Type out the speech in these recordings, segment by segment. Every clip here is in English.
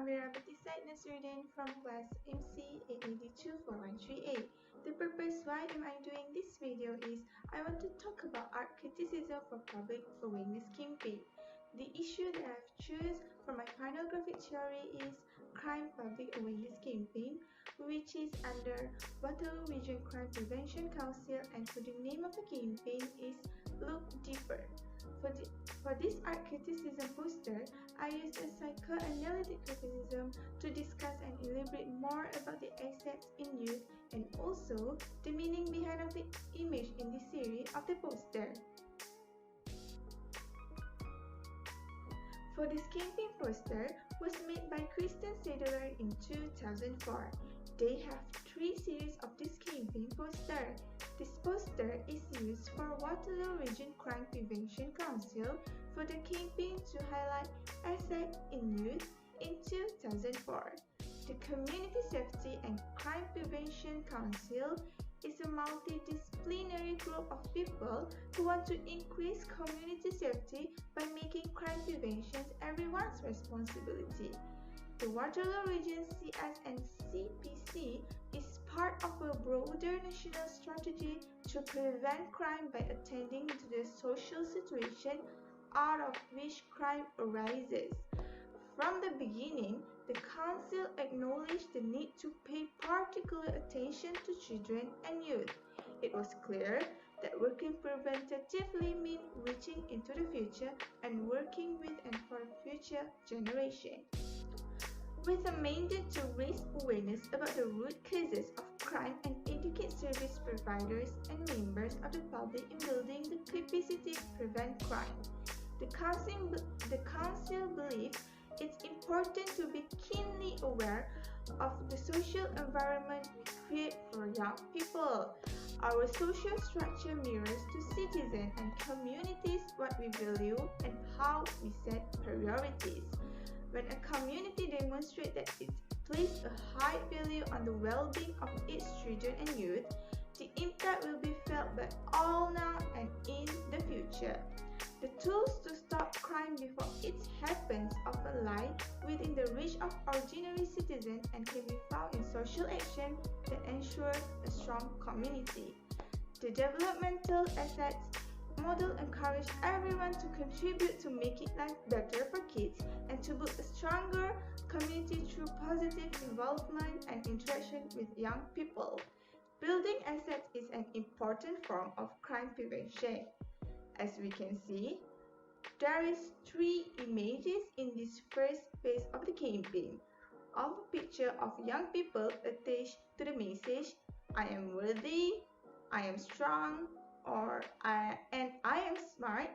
Amira Batisite Nasruddin from class MC 8824138. The purpose why am I doing this video is I want to talk about art criticism for public awareness campaign. The issue that I've chosen for my final graphic theory is crime public awareness campaign, which is under Waterloo Region Crime Prevention Council, and for the name of the campaign is Look Deeper. For this art criticism poster, I used a psychoanalytic criticism to discuss and elaborate more about the assets in youth and also the meaning behind of the image in the series of the poster. For this campaign poster was made by Kristen Sedler in 2004. They have 3 series of this campaign poster. This poster is used for Waterloo Region Crime Prevention Council for the campaign to highlight assets in youth in 2004. The Community Safety and Crime Prevention Council is a multidisciplinary group of people who want to increase community safety by making crime prevention everyone's responsibility. The Waterloo Region CS and CPC is part of a broader national strategy to prevent crime by attending to the social situation out of which crime arises. From the beginning, the Council acknowledged the need to pay particular attention to children and youth. It was clear that working preventatively meant reaching into the future and working with and for future generations. With a mandate to raise awareness about the root causes of crime and educate service providers and members of the public in building the capacity to prevent crime, the Council believes it's important to be keenly aware of the social environment we create for young people. Our social structure mirrors to citizens and communities what we value and how we set priorities. When a community demonstrates that it places a high value on the well-being of its children and youth, the impact will be felt by all now and in the future. The tools to stop crime before it happens often lie within the reach of ordinary citizens and can be found in social action that ensure a strong community. The developmental assets model encourage everyone to contribute to making life better for kids and to build a stronger community through positive involvement and interaction with young people. Building assets is an important form of crime prevention. As we can see, there is 3 images in this first phase of the campaign of a picture of young people attached to the message I am worthy, I am strong, or I am smart.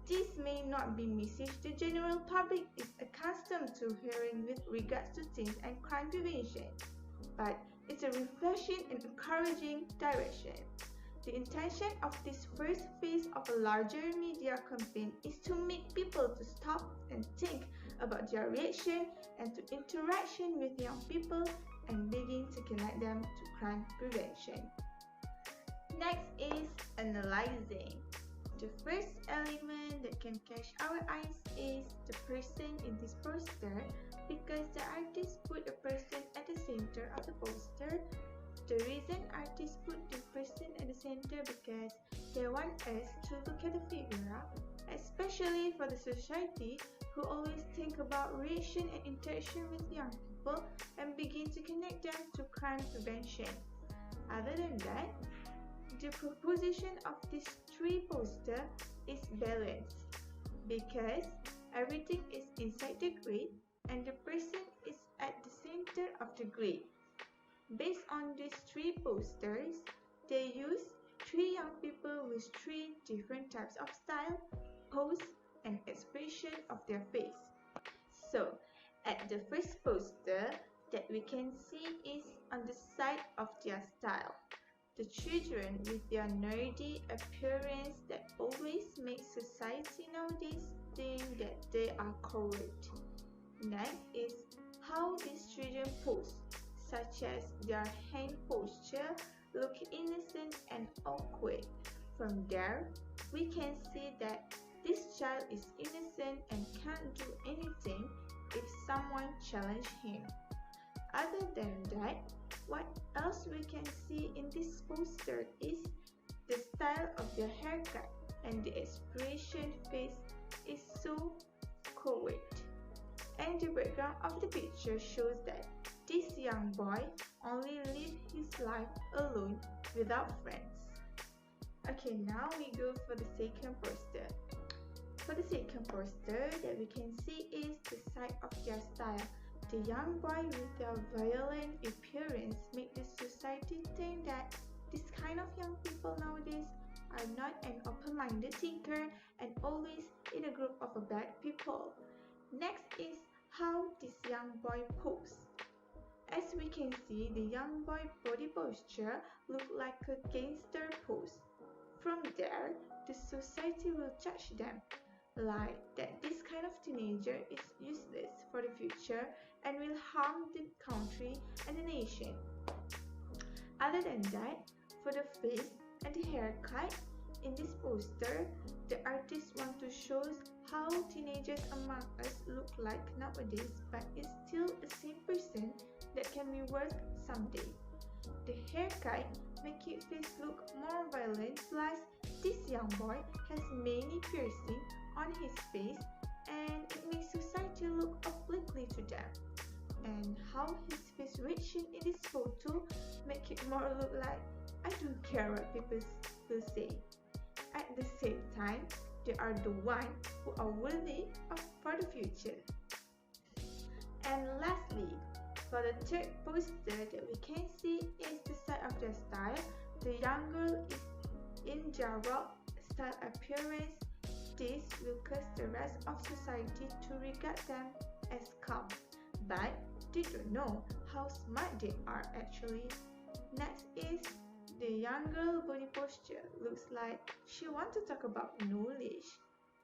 This may not be message the general public is accustomed to hearing with regards to teens and crime prevention, but it's a refreshing and encouraging direction. The intention of this first phase of a larger media campaign is to make people to stop and think about their reaction and to interaction with young people and begin to connect them to crime prevention. Next is analyzing. The first element that can catch our eyes is the person in this poster because the artist put a person at the center of the poster. The reason artists put the person at the center because they want us to look at the figure, especially for the society who always think about reaction and interaction with young people and begin to connect them to crime prevention. Other than that, the proposition of these 3 posters is balanced because everything is inside the grid and the person is at the center of the grid. Based on these 3 posters, they use 3 young people with 3 different types of style, pose, and expression of their face. So, at the first poster that we can see is on the side of their style. The children with their nerdy appearance that always makes society nowadays think that they are correct. Next is how these children pose, such as their hand posture look innocent and awkward. From there, we can see that this child is innocent and can't do anything if someone challenged him. Other than that, what else we can see in this poster is the style of the haircut and the expression face is so correct. And the background of the picture shows that this young boy only lived his life alone without friends. Okay, now we go for the second poster. For the second poster that we can see is the side of their style. The young boy with their violent appearance make the society think that this kind of young people nowadays are not an open-minded thinker and always in a group of bad people. Next is how this young boy poses. As we can see, the young boy body posture look like a gangster pose. From there, the society will judge them, like that this kind of teenager is useless for the future and will harm the country and the nation. Other than that, for the face and the haircut, in this poster, the artist want to show how teenagers among us look like nowadays, but it's still a same person that can be worth someday. The haircut make his face look more violent, plus this young boy has many piercings on his face and it makes society look obliquely to them. And how his face reaction in this photo make it more look like I don't care what people will say. At the same time, they are the ones who are worthy for the future. And lastly, for the third poster that we can see is the side of their style. The young girl is in their rock style appearance. This will cause the rest of society to regard them as calm, but they don't know how smart they are actually. Next is the young girl body posture. Looks like she wants to talk about knowledge,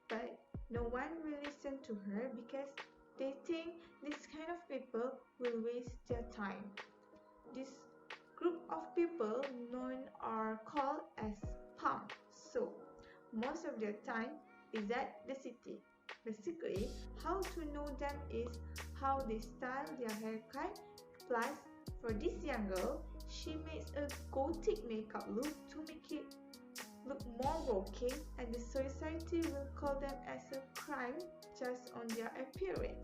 but no one will listen to her because they think this kind of people will waste their time. This group of people known are called as punk. So most of their time is at the city. Basically, how to know them is how they style their haircut. Plus, for this young girl, she makes a gothic makeup look to make it look more rocking, and the society will call them as a crime just on their appearance.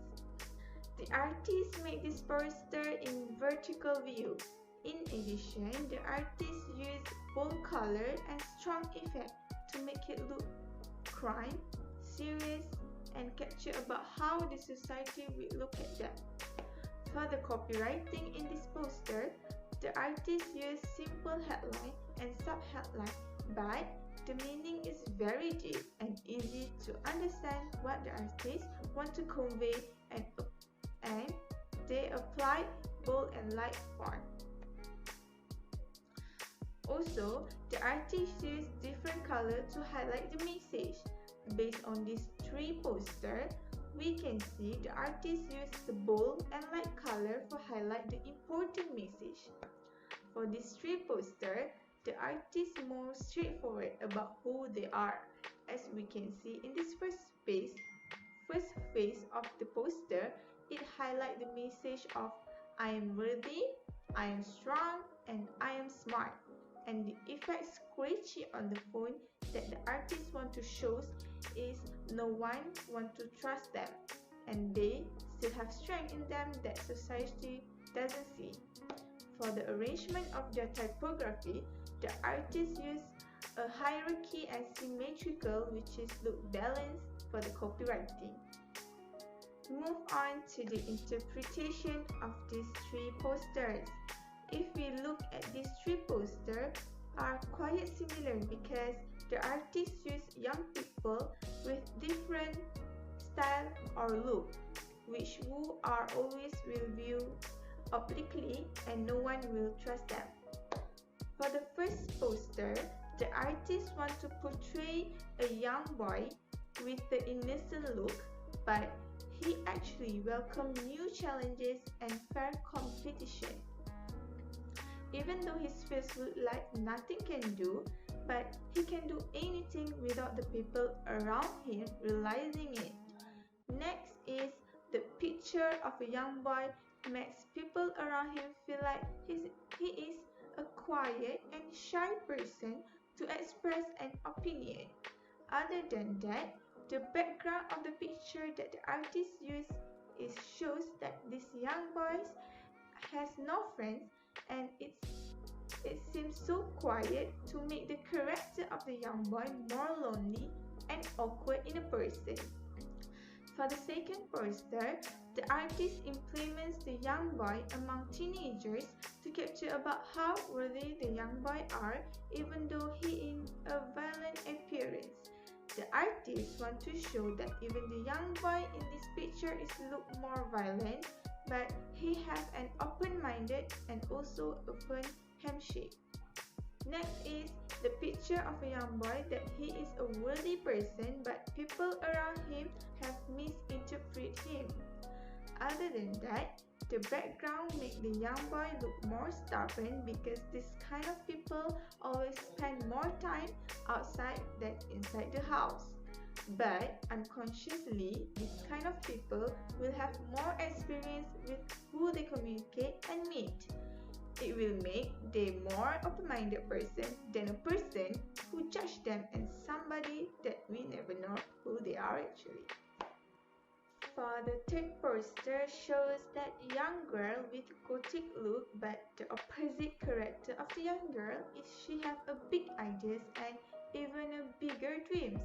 The artist made this poster in vertical view. In addition, the artist used bold color and strong effect to make it look crime, serious, and capture about how the society will look at them. For the copywriting in this poster, the artist used simple headline and sub-headline, but the meaning is very deep and easy to understand what the artist want to convey, and they applied bold and light font. Also, the artist used different color to highlight the message. Based on these three posters, we can see the artist used the bold and light color to highlight the important message. For these three posters, the artist more straightforward about who they are. As we can see in this first phase of the poster, it highlights the message of I am worthy, I am strong, and I am smart. And the effect scratchy on the phone that the artist want to show is no one want to trust them, and they still have strength in them that society doesn't see. For the arrangement of their typography, the artist used a hierarchy and symmetrical, which is look balanced for the copywriting. Move on to the interpretation of these three posters. If we look at these three posters, are quite similar because the artist used young people with different style or look, which who are always will view obliquely and no one will trust them. For the first poster, the artist want to portray a young boy with the innocent look, but he actually welcomed new challenges and fair competition. Even though his face look like nothing can do, but he can do anything without the people around him realizing it. Next is the pitch picture of a young boy makes people around him feel like he is a quiet and shy person to express an opinion. Other than that, the background of the picture that the artist used shows that this young boy has no friends, and it seems so quiet to make the character of the young boy more lonely and awkward in a person. For the second poster, the artist implements the young boy among teenagers to capture about how worthy the young boy are even though he in a violent appearance. The artist wants to show that even the young boy in this picture is look more violent, but he have an open-minded and also open handshake. Next is the picture of a young boy that he is a worthy person, but people around him have misinterpreted him. Other than that, the background makes the young boy look more stubborn because this kind of people always spend more time outside than inside the house. But unconsciously, this kind of people will have more experience with who they communicate and meet. It will make them more open-minded person than a person who judge them and somebody that we never know who they are actually. For the third poster shows that young girl with gothic look, but the opposite character of the young girl is she have a big ideas and even a bigger dreams.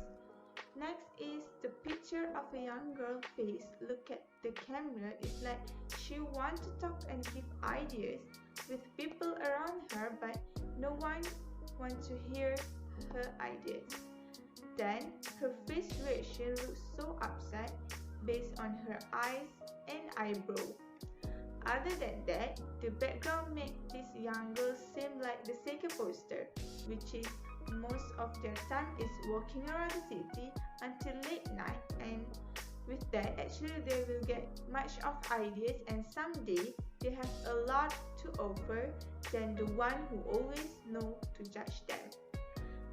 Next is the picture of a young girl face. Look at the camera, it's like she wants to talk and give ideas with people around her, but no one wants to hear her ideas. Then her face reaction looks so upset based on her eyes and eyebrow. Other than that, the background makes this young girl seem like the second poster, which is most of their time is walking around the city until late night, and with that actually they will get much of ideas, and someday they have a lot to offer than the one who always know to judge them.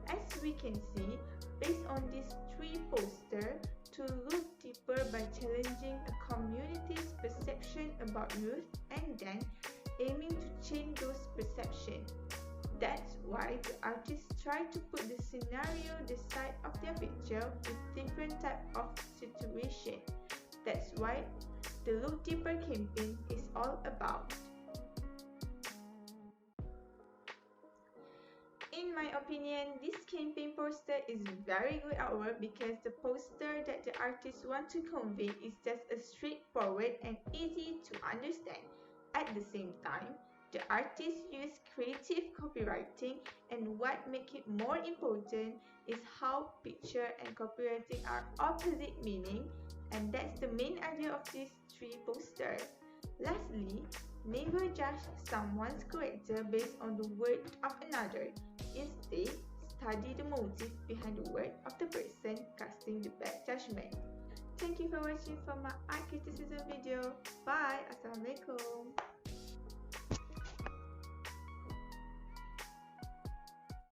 As we can see, based on these three posters, to look deeper by challenging a community's perception about youth and then aiming to change those perceptions. That's why the artists try to put the scenario the side of their picture with different type of situation. That's why the Look Deeper campaign is all about. In my opinion, this campaign poster is very good artwork because the poster that the artist want to convey is just a straightforward and easy to understand. At the same time, the artist used creative copywriting, and what makes it more important is how picture and copywriting are opposite meaning, and that's the main idea of these three posters. Lastly, never judge someone's character based on the word of another. Instead, study the motive behind the word of the person casting the bad judgment. Thank you for watching for my art criticism video. Bye. Assalamualaikum.